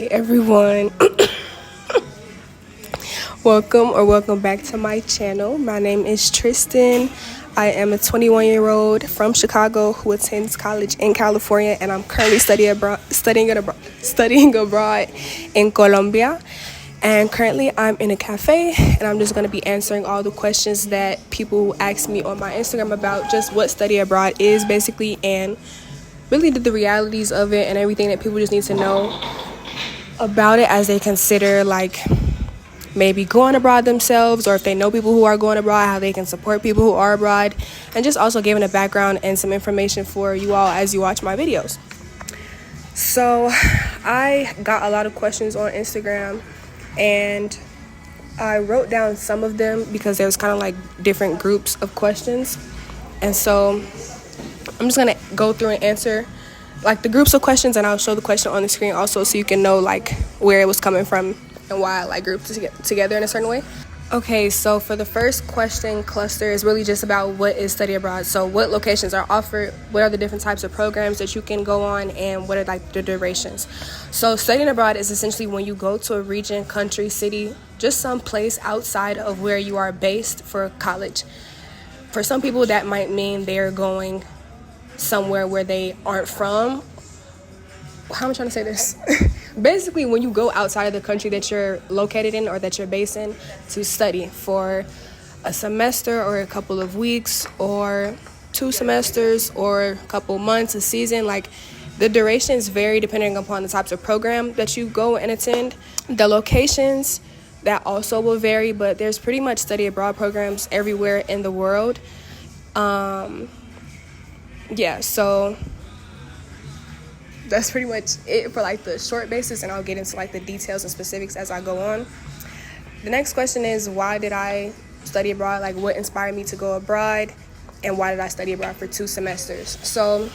Hey everyone, welcome back to my channel. My name is Tristen. I am a 21-year-old from Chicago who attends college in California, and I'm currently studying abroad in Colombia. And currently I'm in a cafe, and I'm just going to be answering all the questions that people ask me on my Instagram about just what study abroad is basically, and really the realities of it and everything that people just need to know about it as they consider maybe going abroad themselves, or if they know people who are going abroad, how they can support people who are abroad, and just also giving a background and some information for you all as you watch my videos. So I got a lot of questions on Instagram, and I wrote down some of them because there was kind of like different groups of questions, and so I'm just gonna go through and answer the groups of questions, and I'll show the question on the screen also so you can know where it was coming from and why I grouped it together in a certain way. Okay, so for the first question cluster is really just about what is study abroad. So what locations are offered, what are the different types of programs that you can go on, and what are the durations. So studying abroad is essentially when you go to a region, country, city, just some place outside of where you are based for college. For some people that might mean they're going somewhere where they aren't from. How am I trying to say this? Basically, when you go outside of the country that you're located in or that you're based in to study for a semester or a couple of weeks or 2 semesters or a couple months, a season, the durations vary depending upon the types of program that you go and attend. The locations, that also will vary, but there's pretty much study abroad programs everywhere in the world. So that's pretty much it for the short basis, and I'll get into the details and specifics as I go on. The next question is, why did I study abroad? What inspired me to go abroad, and why did I study abroad for 2 semesters? So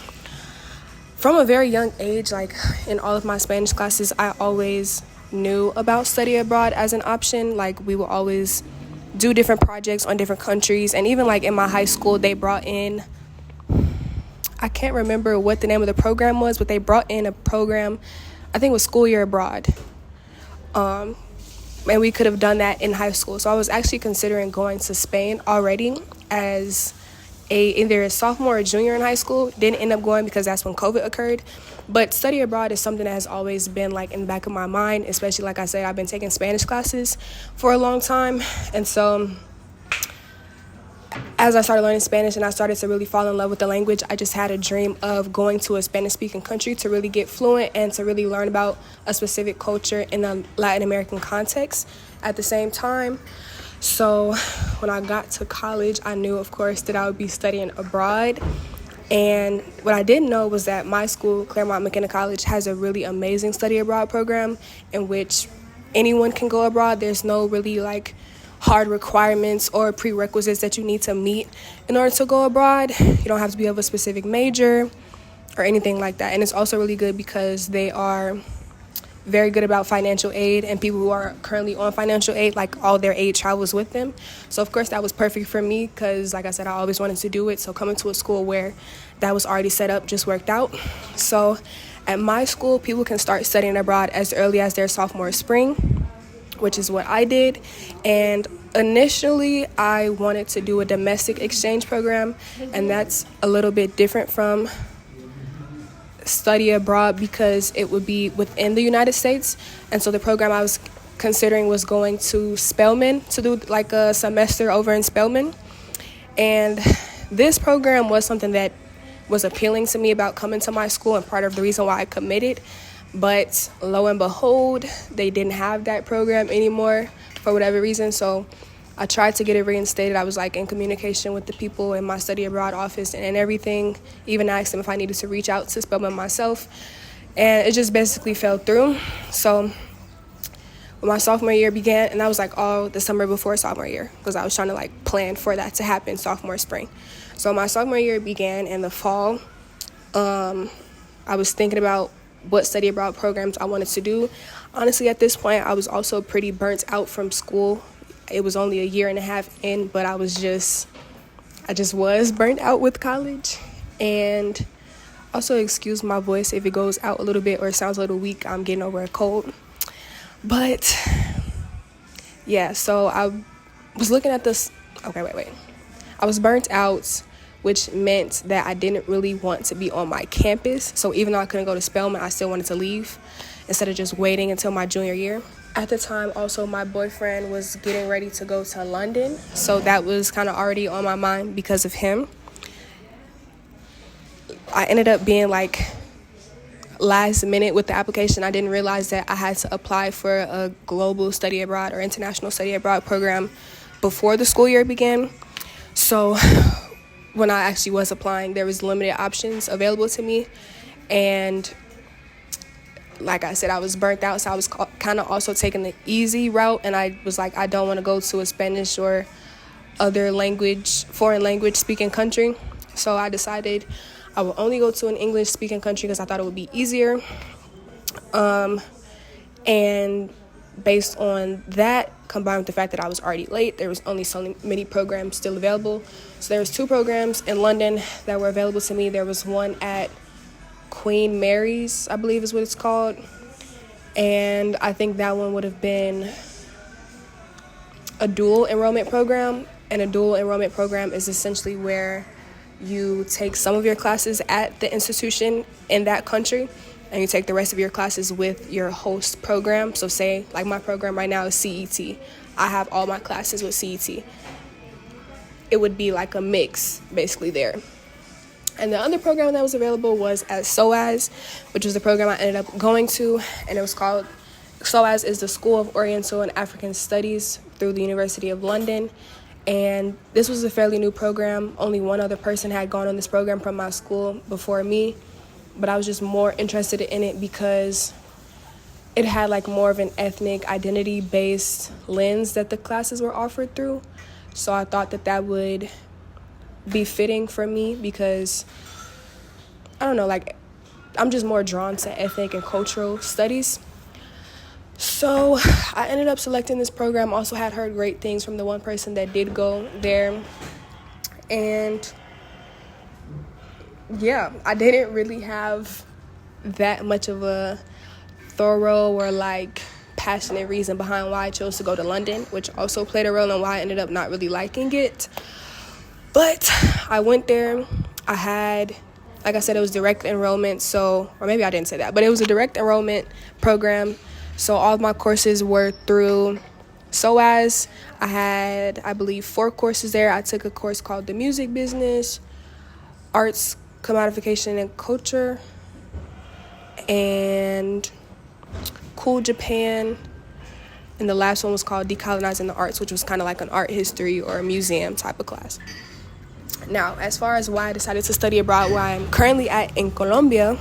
from a very young age, in all of my Spanish classes, I always knew about study abroad as an option. We will always do different projects on different countries, and even in my high school, they brought in, I can't remember what the name of the program was, but they brought in a program, I think it was School Year Abroad. And we could have done that in high school. So I was actually considering going to Spain already as either a sophomore or junior in high school. Didn't end up going because that's when COVID occurred. But study abroad is something that has always been in the back of my mind, especially like I said, I've been taking Spanish classes for a long time. And so as I started learning Spanish and I started to really fall in love with the language, I just had a dream of going to a Spanish-speaking country to really get fluent and to really learn about a specific culture in a Latin American context at the same time. So when I got to college, I knew, of course, that I would be studying abroad. And what I didn't know was that my school, Claremont McKenna College, has a really amazing study abroad program in which anyone can go abroad. There's no really hard requirements or prerequisites that you need to meet in order to go abroad. You don't have to be of a specific major or anything like that. And it's also really good because they are very good about financial aid, and people who are currently on financial aid, all their aid travels with them. So of course that was perfect for me because, like I said, I always wanted to do it. So coming to a school where that was already set up just worked out. So at my school, people can start studying abroad as early as their sophomore spring, which is what I did. And initially I wanted to do a domestic exchange program, and that's a little bit different from study abroad because it would be within the United States. And so the program I was considering was going to Spelman to do a semester over in Spelman. And this program was something that was appealing to me about coming to my school and part of the reason why I committed. But lo and behold, they didn't have that program anymore for whatever reason. So I tried to get it reinstated. I was in communication with the people in my study abroad office and everything. Even asked them if I needed to reach out to Spelman myself. And it just basically fell through. So when my sophomore year began, and that was all the summer before sophomore year, because I was trying to plan for that to happen sophomore spring. So my sophomore year began in the fall. I was thinking about what study abroad programs I wanted to do. Honestly, at this point, I was also pretty burnt out from school. It was only a year and a half in, but I just was burnt out with college. And Also, excuse my voice if it goes out a little bit or it sounds a little weak. I'm getting over a cold. But yeah, so I was looking at this. Okay, wait. I was burnt out, which meant that I didn't really want to be on my campus. So even though I couldn't go to Spelman, I still wanted to leave instead of just waiting until my junior year. At the time, also, my boyfriend was getting ready to go to London. So that was kind of already on my mind because of him. I ended up being like last minute with the application. I didn't realize that I had to apply for a global study abroad or international study abroad program before the school year began. So when I actually was applying, there was limited options available to me. And like I said, I was burnt out, so I was kind of also taking the easy route. And I was like, I don't want to go to a Spanish or foreign language speaking country. So I decided I will only go to an English speaking country because I thought it would be easier. And based on that, combined with the fact that I was already late, there was only so many programs still available. So there was 2 programs in London that were available to me. There was one at Queen Mary's, I believe is what it's called. And I think that one would have been a dual enrollment program. And a dual enrollment program is essentially where you take some of your classes at the institution in that country, and you take the rest of your classes with your host program. So say, like my program right now is CET. I have all my classes with CET. It would be like a mix, basically, there. And the other program that was available was at SOAS, which was the program I ended up going to, and it was called, SOAS is the School of Oriental and African Studies through the University of London. And this was a fairly new program. Only one other person had gone on this program from my school before me. But I was just more interested in it because it had like more of an ethnic identity-based lens that the classes were offered through. So I thought that would be fitting for me because, I don't know, like I'm just more drawn to ethnic and cultural studies. So I ended up selecting this program. Also had heard great things from the one person that did go there. And yeah, I didn't really have that much of a thorough or like passionate reason behind why I chose to go to London, which also played a role in why I ended up not really liking it. But I went there. I had, like I said, it was direct enrollment. So, or maybe I didn't say that, but it was a direct enrollment program. So all of my courses were through SOAS. I had, I believe, 4 courses there. I took a course called The Music Business, Arts, Commodification, and Culture, and Cool Japan. And the last one was called Decolonizing the Arts, which was kind of like an art history or a museum type of class. Now, as far as why I decided to study abroad, where I'm currently at in Colombia,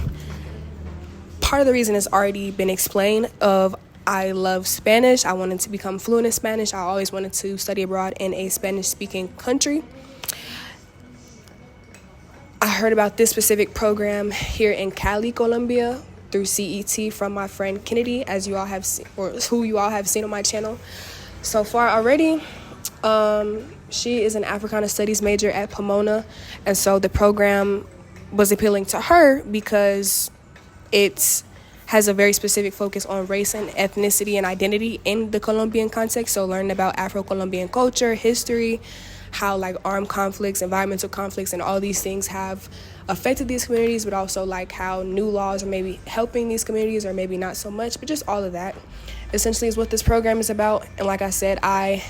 part of the reason has already been explained. I love Spanish. I wanted to become fluent in Spanish. I always wanted to study abroad in a Spanish-speaking country. I heard about this specific program here in Cali, Colombia, through CET from my friend Kennedy, as you all have seen, or who you all have seen on my channel so far already. She is an Africana Studies major at Pomona, and so the program was appealing to her because it has a very specific focus on race and ethnicity and identity in the Colombian context. So learning about Afro-Colombian culture, history, how like armed conflicts, environmental conflicts, and all these things have affected these communities, but also like how new laws are maybe helping these communities or maybe not so much, but just all of that essentially is what this program is about. And like I said, I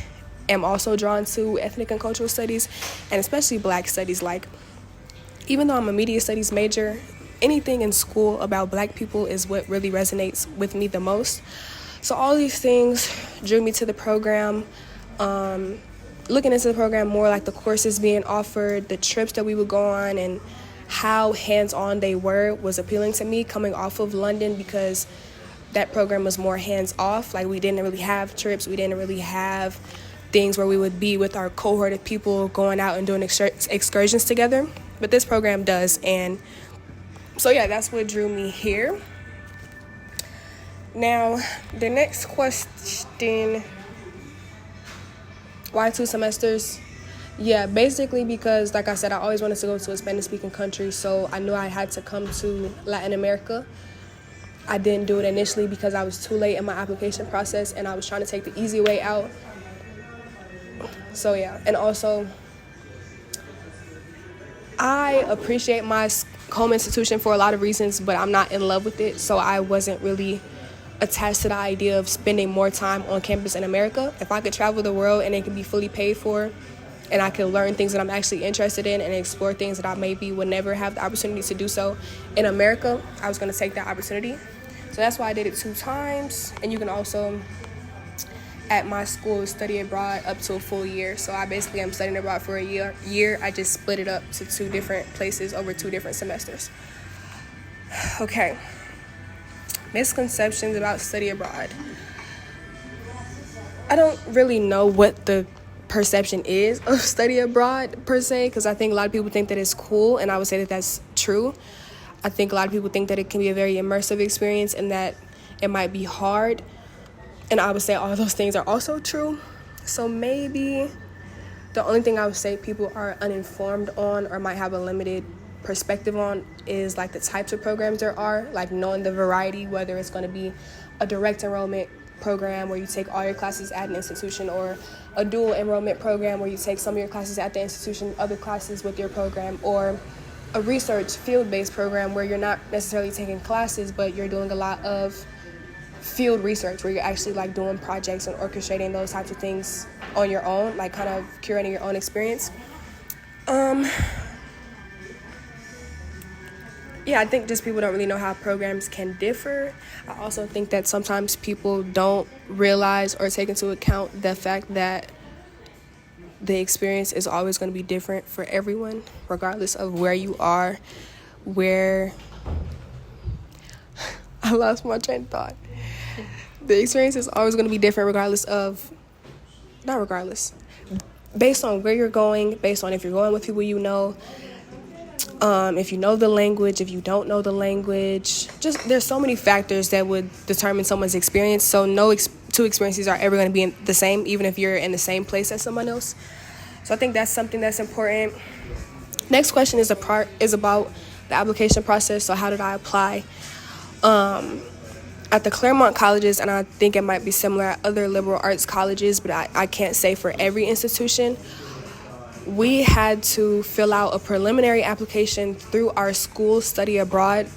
am also drawn to ethnic and cultural studies, and especially Black studies. Like, even though I'm a media studies major, anything in school about Black people is what really resonates with me the most. So all these things drew me to the program. Looking into the program more, like the courses being offered, the trips that we would go on, and how hands-on they were was appealing to me coming off of London, because that program was more hands-off. Like, we didn't really have trips. We didn't really have things where we would be with our cohort of people going out and doing excursions together. But this program does. And so, yeah, that's what drew me here. Now, the next question, why 2 semesters? Yeah, basically because, like I said, I always wanted to go to a Spanish-speaking country, so I knew I had to come to Latin America. I didn't do it initially because I was too late in my application process, and I was trying to take the easy way out. So yeah, and also I appreciate my home institution for a lot of reasons, but I'm not in love with it, so I wasn't really attached to the idea of spending more time on campus in America. If I could travel the world and it could be fully paid for, and I could learn things that I'm actually interested in and explore things that I maybe would never have the opportunity to do so in America, I was going to take that opportunity. So that's why I did it 2 times. And you can also, at my school, study abroad up to a full year. So I basically am studying abroad for a year. I just split it up to 2 different places over 2 different semesters. Okay. Misconceptions about study abroad. I don't really know what the perception is of study abroad per se, because I think a lot of people think that it's cool, and I would say that that's true. I think a lot of people think that it can be a very immersive experience and that it might be hard, and I would say all those things are also true. So maybe the only thing I would say people are uninformed on or might have a limited perspective on is like the types of programs there are, like knowing the variety, whether it's going to be a direct enrollment program where you take all your classes at an institution, or a dual enrollment program where you take some of your classes at the institution, other classes with your program, or a research field-based program where you're not necessarily taking classes, but you're doing a lot of field research where you're actually like doing projects and orchestrating those types of things on your own, like kind of curating your own experience. Yeah, I think just people don't really know how programs can differ. I also think that sometimes people don't realize or take into account the fact that the experience is always going to be different for everyone, regardless of where you are, where... I lost my train of thought. The experience is always going to be different based on where you're going, based on if you're going with people you know, if you know the language, if you don't know the language. Just there's so many factors that would determine someone's experience. So no 2 experiences are ever going to be the same, even if you're in the same place as someone else. So I think that's something that's important. Next question is about the application process. So how did I apply? At the Claremont colleges, and I think it might be similar at other liberal arts colleges, but I can't say for every institution, we had to fill out a preliminary application through our school study abroad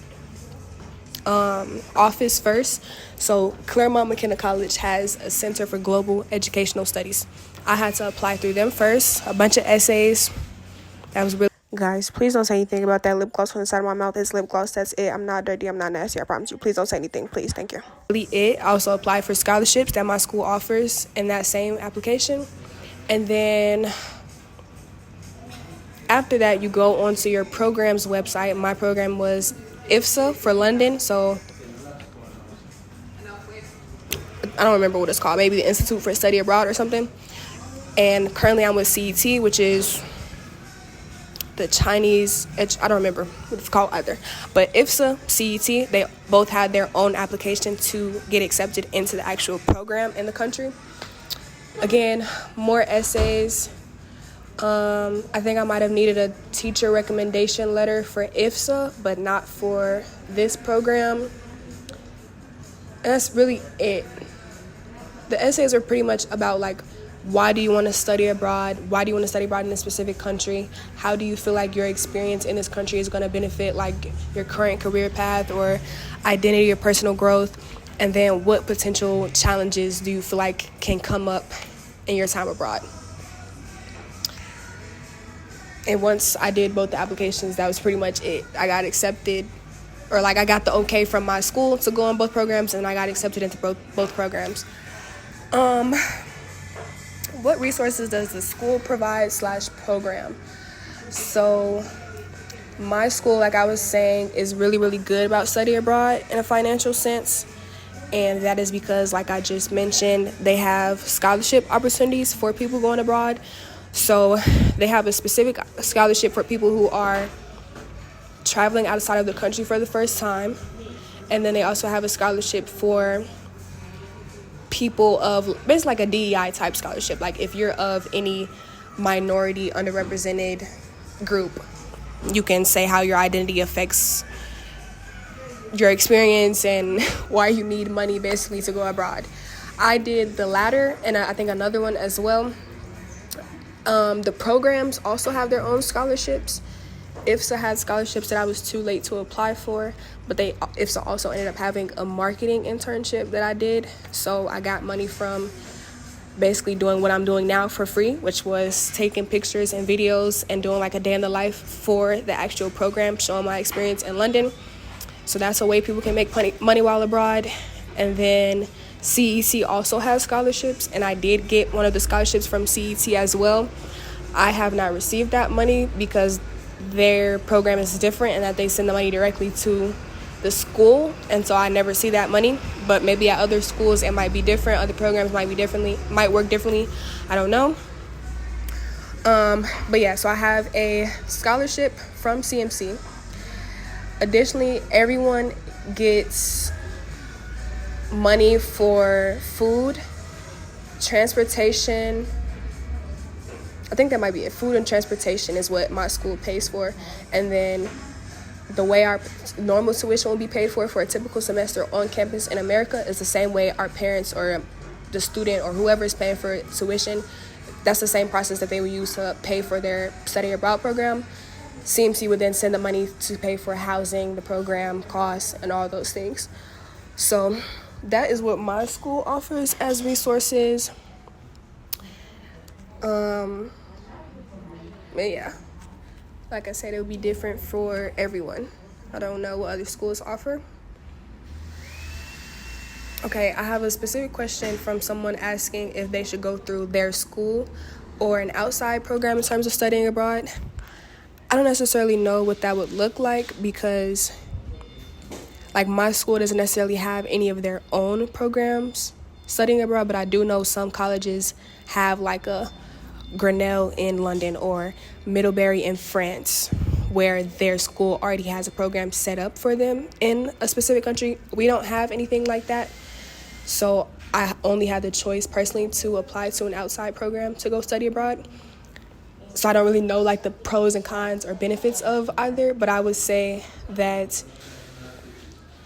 office first. So Claremont McKenna College has a Center for Global Educational Studies. I had to apply through them first, a bunch of essays. That was really... Guys, please don't say anything about that lip gloss on the side of my mouth. It's lip gloss, that's it. I'm not dirty, I'm not nasty, I promise you. Please don't say anything, please, thank you. Really it. I also applied for scholarships that my school offers in that same application. And then after that, you go onto your program's website. My program was IFSA for London, so I don't remember what it's called, maybe the Institute for Study Abroad or something. And currently I'm with CET, which is the Chinese, I don't remember what it's called either. But IFSA, CET, they both had their own application to get accepted into the actual program in the country. Again, more essays. I think I might have needed a teacher recommendation letter for IFSA, but not for this program. And that's really it. The essays are pretty much about like, why do you want to study abroad? Why do you want to study abroad in a specific country? How do you feel like your experience in this country is going to benefit like your current career path or identity or personal growth? And then what potential challenges do you feel like can come up in your time abroad? And once I did both the applications, that was pretty much it. I got accepted, or like I got the okay from my school to go on both programs, and I got accepted into both programs. What resources does the school provide / program? So my school, like I was saying, is really, really good about study abroad in a financial sense. And that is because, like I just mentioned, they have scholarship opportunities for people going abroad. So they have a specific scholarship for people who are traveling outside of the country for the first time. And then they also have a scholarship for people of, basically like a DEI type scholarship. Like if you're of any minority, underrepresented group. You can say how your identity affects your experience and why you need money basically to go abroad. I did the latter, and I think another one as well. The programs also have their own scholarships. IFSA had scholarships that I was too late to apply for, but IFSA also ended up having a marketing internship that I did. So I got money from basically doing what I'm doing now for free, which was taking pictures and videos and doing like a day in the life for the actual program, showing my experience in London. So that's a way people can make money while abroad. And then CET also has scholarships, and I did get one of the scholarships from CET as well. I have not received that money because their program is different and that they send the money directly to the school, and so I never see that money. But maybe at other schools it might be different. Other programs might work differently. I don't know. But yeah, so I have a scholarship from CMC. Additionally, everyone gets money for food, transportation. I think that might be it. Food and transportation is what my school pays for. And then the way our normal tuition will be paid for a typical semester on campus in America is the same way our parents or the student or whoever is paying for tuition. That's the same process that they would use to pay for their study abroad program. CMC would then send the money to pay for housing, the program costs, and all those things. So that is what my school offers as resources. But yeah, like I said, it would be different for everyone. I don't know what other schools offer. Okay, I have a specific question from someone asking if they should go through their school or an outside program in terms of studying abroad. I don't necessarily know what that would look like because like my school doesn't necessarily have any of their own programs studying abroad, but I do know some colleges have like a Grinnell in London or Middlebury in France, where their school already has a program set up for them in a specific country. We don't have anything like that. So I only had the choice personally to apply to an outside program to go study abroad. So I don't really know like the pros and cons or benefits of either, but I would say that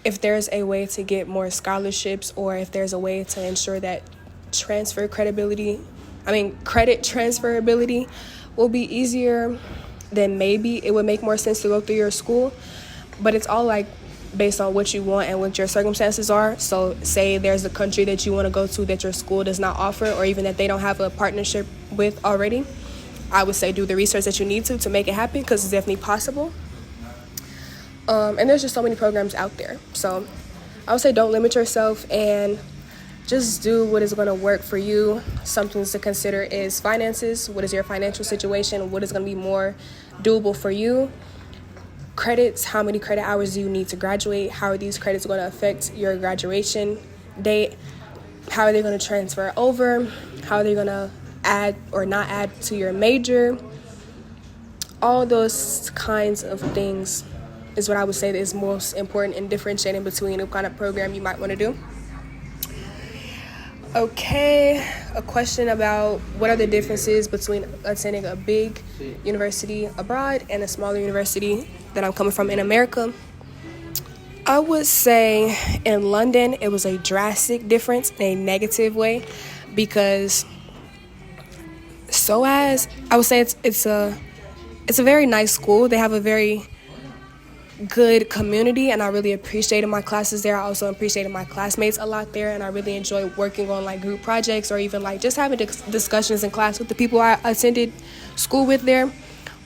if there's a way to get more scholarships or if there's a way to ensure that credit transferability will be easier, then maybe it would make more sense to go through your school. But it's all like based on what you want and what your circumstances are. So say there's a country that you want to go to that your school does not offer, or even that they don't have a partnership with already. I would say do the research that you need to make it happen, because it's definitely possible. And there's just so many programs out there. So I would say don't limit yourself and just do what is going to work for you. Some things to consider is finances. What is your financial situation? What is going to be more doable for you? Credits. How many credit hours do you need to graduate? How are these credits going to affect your graduation date? How are they going to transfer over? How are they going to add or not add to your major? All those kinds of things is what I would say that is most important in differentiating between what kind of program you might want to do. Okay, a question about what are the differences between attending a big university abroad and a smaller university that I'm coming from in America. I would say in London, it was a drastic difference in a negative way, because SOAS, I would say it's a very nice school. They have a very good community, and I really appreciated my classes there. I also appreciated my classmates a lot there, and I really enjoyed working on like group projects or even like just having discussions in class with the people I attended school with there.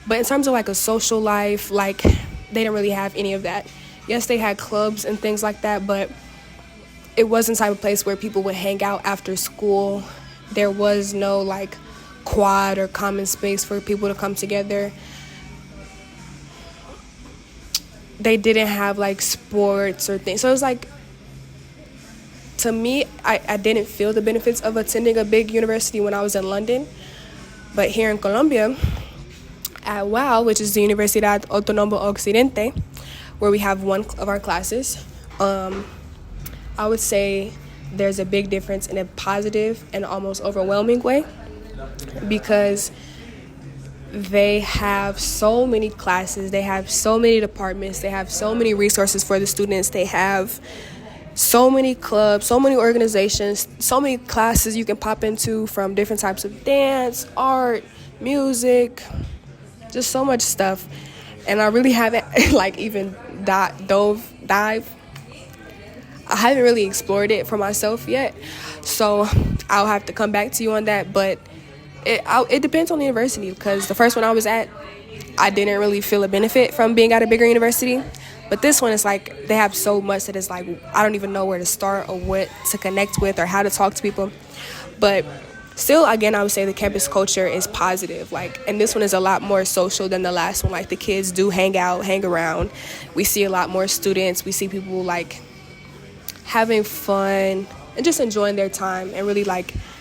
But in terms of like a social life, like they didn't really have any of that. Yes, they had clubs and things like that, but it wasn't the type of place where people would hang out after school. There was no like quad or common space for people to come together. They didn't have like sports or things. So it was like, to me, I didn't feel the benefits of attending a big university when I was in London. But here in Colombia, at WOW, which is the Universidad Autónoma Occidente, where we have one of our classes, I would say there's a big difference in a positive and almost overwhelming way, because They have so many classes, they have so many departments, they have so many resources for the students, they have so many clubs, so many organizations, so many classes you can pop into, from different types of dance, art, music, just so much stuff. And I really haven't even dive. I haven't really explored it for myself yet, so I'll have to come back to you on that. But it depends on the university, because the first one I was at, I didn't really feel a benefit from being at a bigger university. But this one is like, they have so much that it's like, I don't even know where to start or what to connect with or how to talk to people. But still, again, I would say the campus culture is positive. And this one is a lot more social than the last one. The kids do hang out, hang around. We see a lot more students. We see people having fun and just enjoying their time and really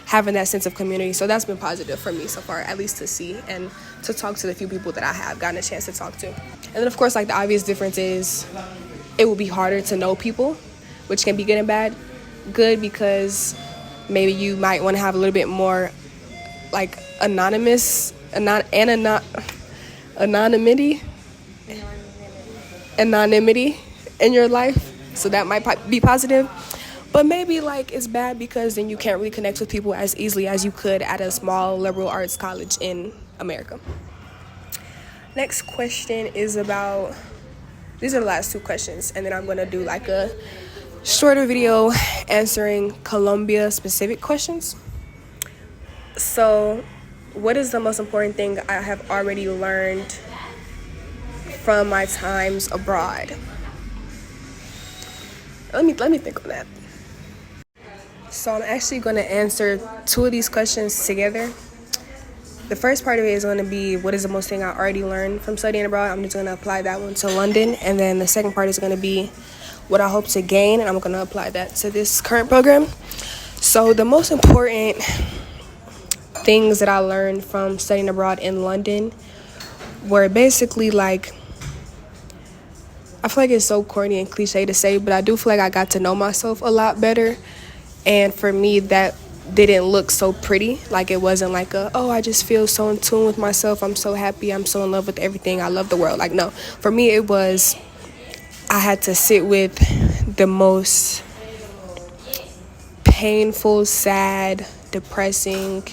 having that sense of community. So that's been positive for me so far, at least to see and to talk to the few people that I have gotten a chance to talk to. And then, of course, the obvious difference is it will be harder to know people, which can be good and bad. Good because maybe you might want to have a little bit more anonymity in your life. So that might be positive. But maybe it's bad because then you can't really connect with people as easily as you could at a small liberal arts college in America. Next question is about, these are the last two questions, and then I'm going to do a shorter video answering Colombia specific questions. So, what is the most important thing I have already learned from my times abroad? Let me think on that. So I'm actually going to answer two of these questions together. The first part of it is going to be, what is the most thing I already learned from studying abroad? I'm just going to apply that one to London. And then the second part is going to be what I hope to gain, and I'm going to apply that to this current program. So the most important things that I learned from studying abroad in London were basically I feel like it's so corny and cliche to say, but I do feel like I got to know myself a lot better. And for me, that didn't look so pretty. It wasn't I just feel so in tune with myself. I'm so happy. I'm so in love with everything. I love the world. No. For me, it was, I had to sit with the most painful, sad, depressing,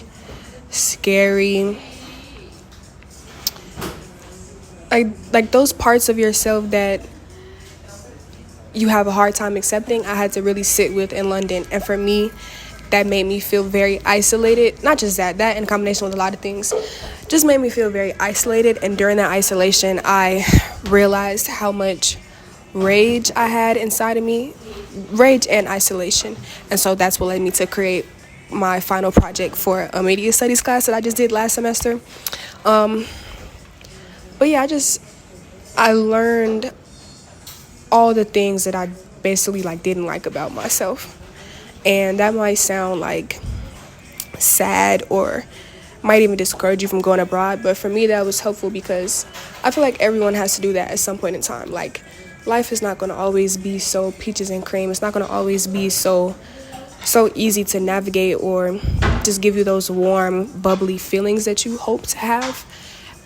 scary, those parts of yourself that you have a hard time accepting. I had to really sit with in London. And for me, that made me feel very isolated. Not just that in combination with a lot of things, just made me feel very isolated. And during that isolation, I realized how much rage I had inside of me, rage and isolation. And so that's what led me to create my final project for a media studies class that I just did last semester. But yeah, I learned all the things that I basically didn't like about myself. And that might sound sad or might even discourage you from going abroad, but for me that was helpful because I feel like everyone has to do that at some point in time. Life is not going to always be so peaches and cream. It's not going to always be so easy to navigate or just give you those warm, bubbly feelings that you hope to have.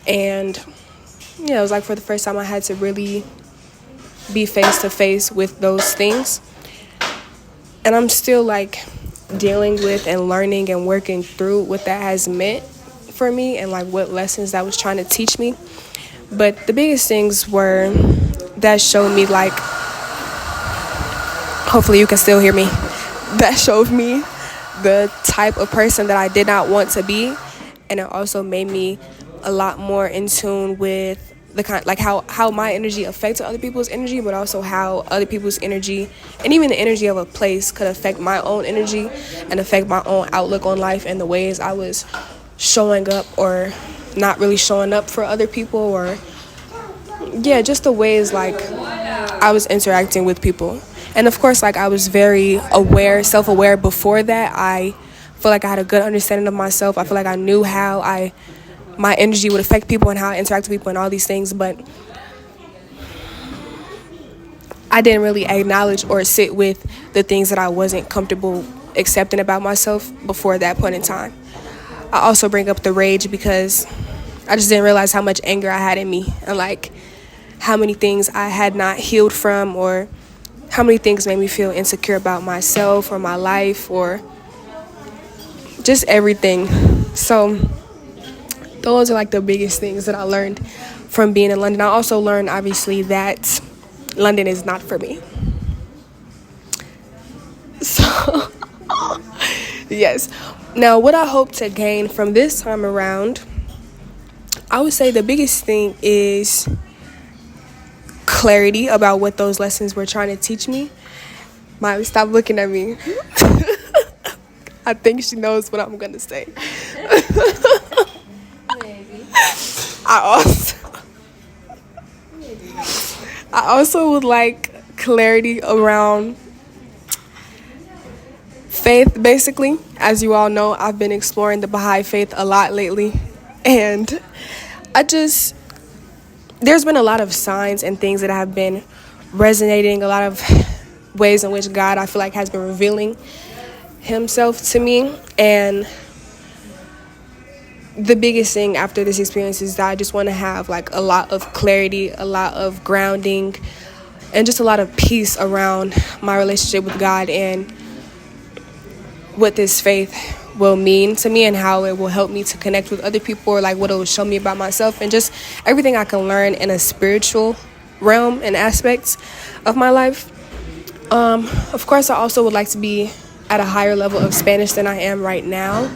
And yeah, it was for the first time I had to really be face to face with those things. And I'm still dealing with and learning and working through what that has meant for me and what lessons that was trying to teach me. But the biggest things were that showed me hopefully you can still hear me. That showed me the type of person that I did not want to be. And it also made me a lot more in tune with the kind how my energy affected other people's energy, but also how other people's energy and even the energy of a place could affect my own energy and affect my own outlook on life and the ways I was showing up or not really showing up for other people, or just the ways I was interacting with people. And of course I was very self-aware before that. I feel like I had a good understanding of myself. I feel like I knew how my energy would affect people and how I interact with people and all these things, but I didn't really acknowledge or sit with the things that I wasn't comfortable accepting about myself before that point in time. I also bring up the rage because I just didn't realize how much anger I had in me, and like how many things I had not healed from, or how many things made me feel insecure about myself or my life or just everything. So those are like the biggest things that I learned from being in London. I also learned, obviously, that London is not for me. So, yes. Now, what I hope to gain from this time around, I would say the biggest thing is clarity about what those lessons were trying to teach me. Miley, stop looking at me. I think she knows what I'm going to say. Maybe. I also would like clarity around faith, basically. As you all know, I've been exploring the Baha'i faith a lot lately, and there's been a lot of signs and things that have been resonating, a lot of ways in which God, I feel like, has been revealing himself to me. And the biggest thing after this experience is that I just want to have like a lot of clarity, a lot of grounding, and just a lot of peace around my relationship with God and what this faith will mean to me and how it will help me to connect with other people, or like what it will show me about myself, and just everything I can learn in a spiritual realm and aspects of my life. Of course, I also would like to be at a higher level of Spanish than I am right now.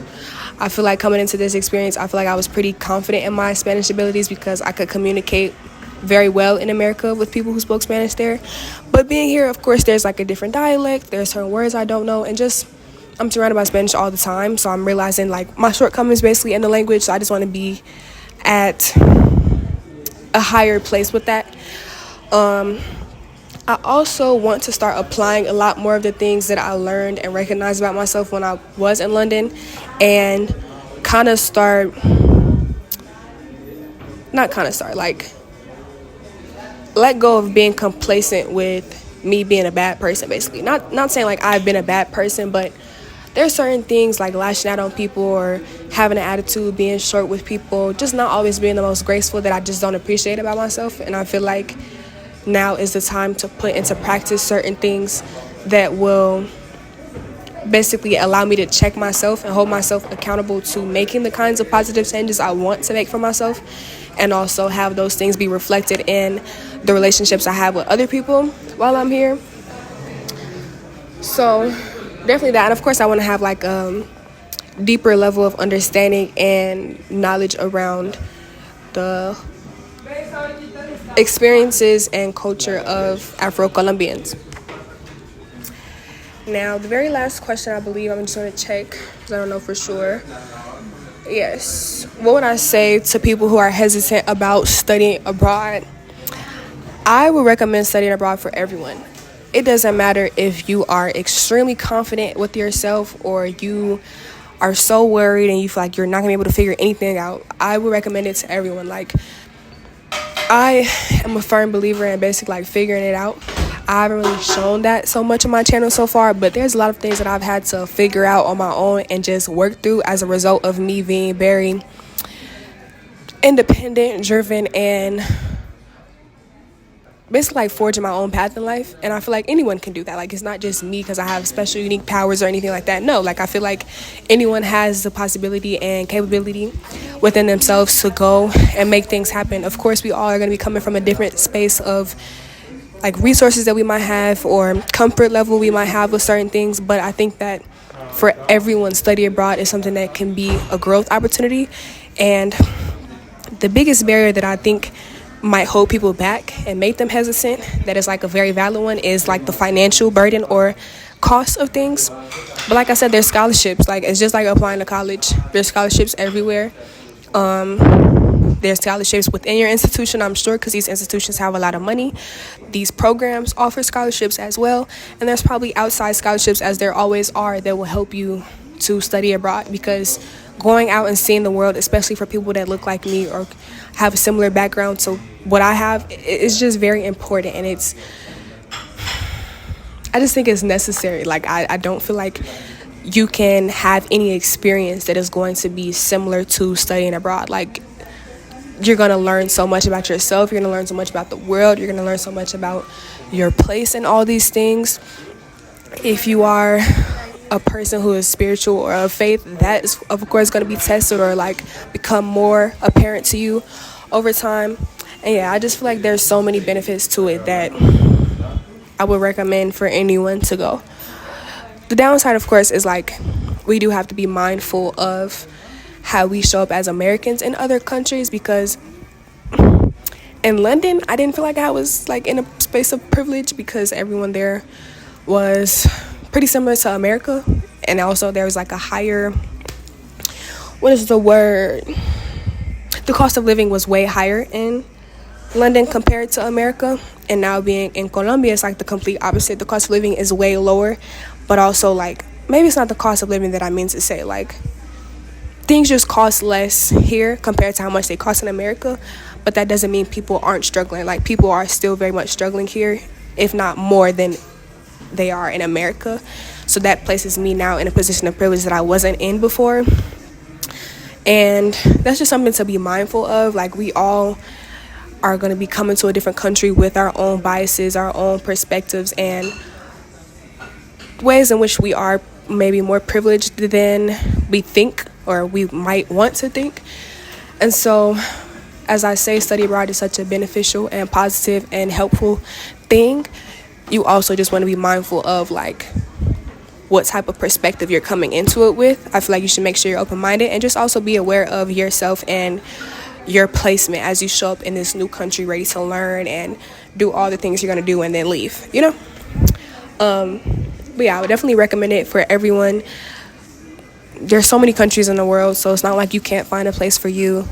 I feel like coming into this experience, I feel like I was pretty confident in my Spanish abilities because I could communicate very well in America with people who spoke Spanish there. But being here, of course, there's like a different dialect. There's certain words I don't know, and just I'm surrounded by Spanish all the time, so I'm realizing like my shortcomings basically in the language. So I just want to be at a higher place with that. I also want to start applying a lot more of the things that I learned and recognized about myself when I was in London, and like let go of being complacent with me being a bad person, basically. Not saying like I've been a bad person, but there's certain things like lashing out on people or having an attitude, being short with people, just not always being the most graceful, that I just don't appreciate about myself. And I feel like now is the time to put into practice certain things that will basically allow me to check myself and hold myself accountable to making the kinds of positive changes I want to make for myself, and also have those things be reflected in the relationships I have with other people while I'm here. So definitely that. And of course, I want to have like a deeper level of understanding and knowledge around the experiences and culture of Afro-Colombians. Now, the very last question, I believe, I'm just going to check because I don't know for sure. Yes. What would I say to people who are hesitant about studying abroad? I would recommend studying abroad for everyone. It doesn't matter if you are extremely confident with yourself or you are so worried and you feel like you're not going to be able to figure anything out. I would recommend it to everyone. Like, I am a firm believer in basically like figuring it out. I haven't really shown that so much on my channel so far, but there's a lot of things that I've had to figure out on my own and just work through as a result of me being very independent, driven, and basically like forging my own path in life. And I feel like anyone can do that. Like, it's not just me because I have special unique powers or anything like that. No, like I feel like anyone has the possibility and capability within themselves to go and make things happen. Of course, we all are going to be coming from a different space of like resources that we might have or comfort level we might have with certain things, but I think that for everyone, study abroad is something that can be a growth opportunity. And the biggest barrier that I think might hold people back and make them hesitant, that is like a very valid one, is like the financial burden or cost of things. But like I said, there's scholarships. Like, it's just like applying to college. There's scholarships everywhere. There's scholarships within your institution, I'm sure, because these institutions have a lot of money. These programs offer scholarships as well. And there's probably outside scholarships, as there always are, that will help you to study abroad, because going out and seeing the world, especially for people that look like me or have a similar background to what I have, it's just very important. And I just think it's necessary. Like, I don't feel like you can have any experience that is going to be similar to studying abroad. Like, you're going to learn so much about yourself. You're going to learn so much about the world. You're going to learn so much about your place in all these things. If you are a person who is spiritual or of faith, that is of course going to be tested or like become more apparent to you over time. And yeah, I just feel like there's so many benefits to it that I would recommend for anyone to go. The downside, of course, is like we do have to be mindful of how we show up as Americans in other countries, because in London, I didn't feel like I was like in a space of privilege, because everyone there was pretty similar to America. And also there was like a higher, what is the word? The cost of living was way higher in London compared to America. And now being in Colombia, it's like the complete opposite. The cost of living is way lower, but also like, maybe it's not the cost of living that I mean to say, like things just cost less here compared to how much they cost in America. But that doesn't mean people aren't struggling. Like, people are still very much struggling here, if not more than they are in America. So that places me now in a position of privilege that I wasn't in before. And that's just something to be mindful of. Like, we all are going to be coming to a different country with our own biases, our own perspectives, and ways in which we are maybe more privileged than we think, or we might want to think. And so, as I say, study abroad is such a beneficial and positive and helpful thing. You also just want to be mindful of like what type of perspective you're coming into it with. I feel like you should make sure you're open-minded, and just also be aware of yourself and your placement as you show up in this new country, ready to learn and do all the things you're going to do and then leave, you know? But yeah, I would definitely recommend it for everyone. There's so many countries in the world, so it's not like you can't find a place for you.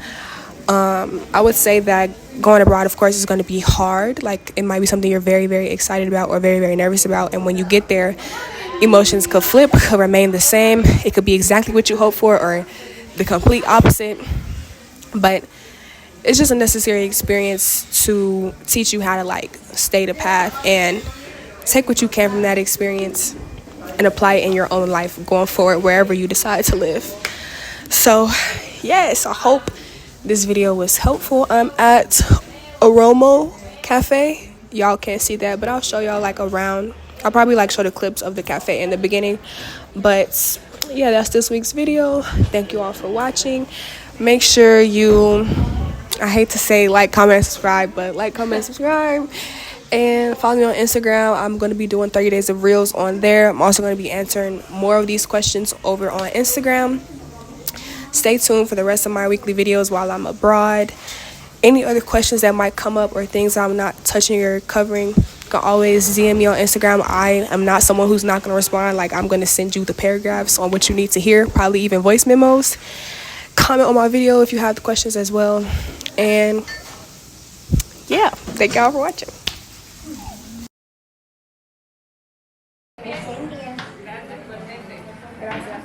I would say that going abroad, of course, is going to be hard. Like, it might be something you're very, very excited about or very, very nervous about. And when you get there, emotions could flip, could remain the same. It could be exactly what you hope for or the complete opposite. But it's just a necessary experience to teach you how to, like, stay the path and take what you can from that experience and apply it in your own life going forward, wherever you decide to live. So, yes, I hope this video was helpful. I'm at Aromo Cafe. Y'all can't see that, but I'll show y'all like around. I'll probably like show the clips of the cafe in the beginning. But yeah, that's this week's video. Thank you all for watching. Make sure you, I hate to say like, comment, subscribe, but like, comment, subscribe. And follow me on Instagram. I'm going to be doing 30 days of reels on there. I'm also going to be answering more of these questions over on Instagram. Stay tuned for the rest of my weekly videos while I'm abroad. Any other questions that might come up or things I'm not touching or covering, you can always DM me on Instagram. I am not someone who's not going to respond. Like, I'm going to send you the paragraphs on what you need to hear, probably even voice memos. Comment on my video if you have the questions as well. And yeah, thank y'all for watching. Gracias.